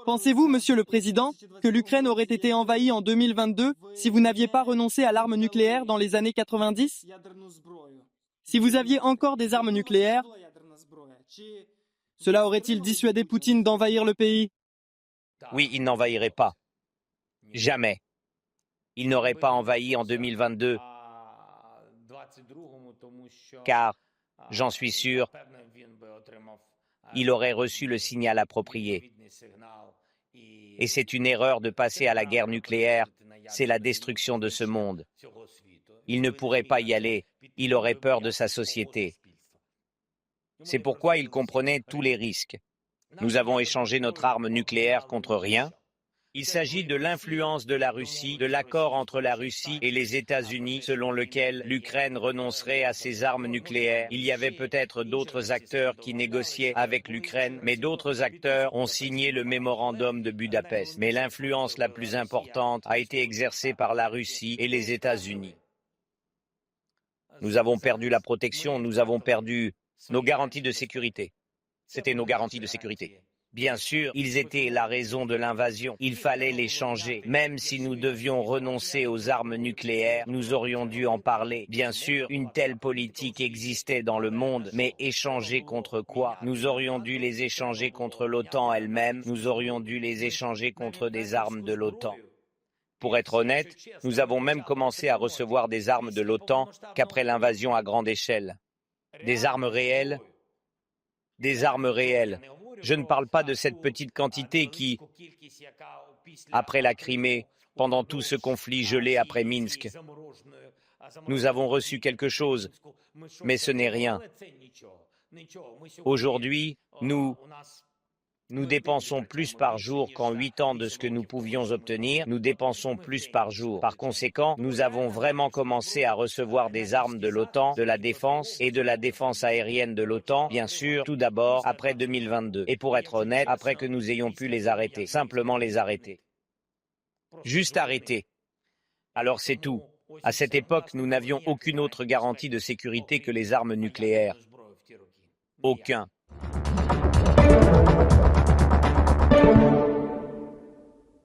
Pensez-vous, Monsieur le Président, que l'Ukraine aurait été envahie en 2022 si vous n'aviez pas renoncé à l'arme nucléaire dans les années 90? Si vous aviez encore des armes nucléaires, cela aurait-il dissuadé Poutine d'envahir le pays? Oui, il n'envahirait pas. Jamais. Il n'aurait pas envahi en 2022, car, j'en suis sûr, il aurait reçu le signal approprié. Et c'est une erreur de passer à la guerre nucléaire, c'est la destruction de ce monde. Il ne pourrait pas y aller, il aurait peur de sa société. C'est pourquoi il comprenait tous les risques. Nous avons échangé notre arme nucléaire contre rien. Il s'agit de l'influence de la Russie, de l'accord entre la Russie et les États-Unis selon lequel l'Ukraine renoncerait à ses armes nucléaires. Il y avait peut-être d'autres acteurs qui négociaient avec l'Ukraine, mais d'autres acteurs ont signé le mémorandum de Budapest. Mais l'influence la plus importante a été exercée par la Russie et les États-Unis. Nous avons perdu la protection, nous avons perdu nos garanties de sécurité. C'était nos garanties de sécurité. Bien sûr, ils étaient la raison de l'invasion. Il fallait les changer. Même si nous devions renoncer aux armes nucléaires, nous aurions dû en parler. Bien sûr, une telle politique existait dans le monde, mais échanger contre quoi? Nous aurions dû les échanger contre l'OTAN elle-même. Nous aurions dû les échanger contre des armes de l'OTAN. Pour être honnête, nous avons même commencé à recevoir des armes de l'OTAN qu'après l'invasion à grande échelle. Des armes réelles. Des armes réelles. Je ne parle pas de cette petite quantité qui, après la Crimée, pendant tout ce conflit gelé après Minsk, nous avons reçu quelque chose, mais ce n'est rien. Aujourd'hui, nous dépensons plus par jour qu'en 8 ans de ce que nous pouvions obtenir. Nous dépensons plus par jour. Par conséquent, nous avons vraiment commencé à recevoir des armes de l'OTAN, de la défense et de la défense aérienne de l'OTAN, bien sûr, tout d'abord, après 2022. Et pour être honnête, après que nous ayons pu les arrêter. Simplement les arrêter. Juste arrêter. Alors c'est tout. À cette époque, nous n'avions aucune autre garantie de sécurité que les armes nucléaires. Aucun.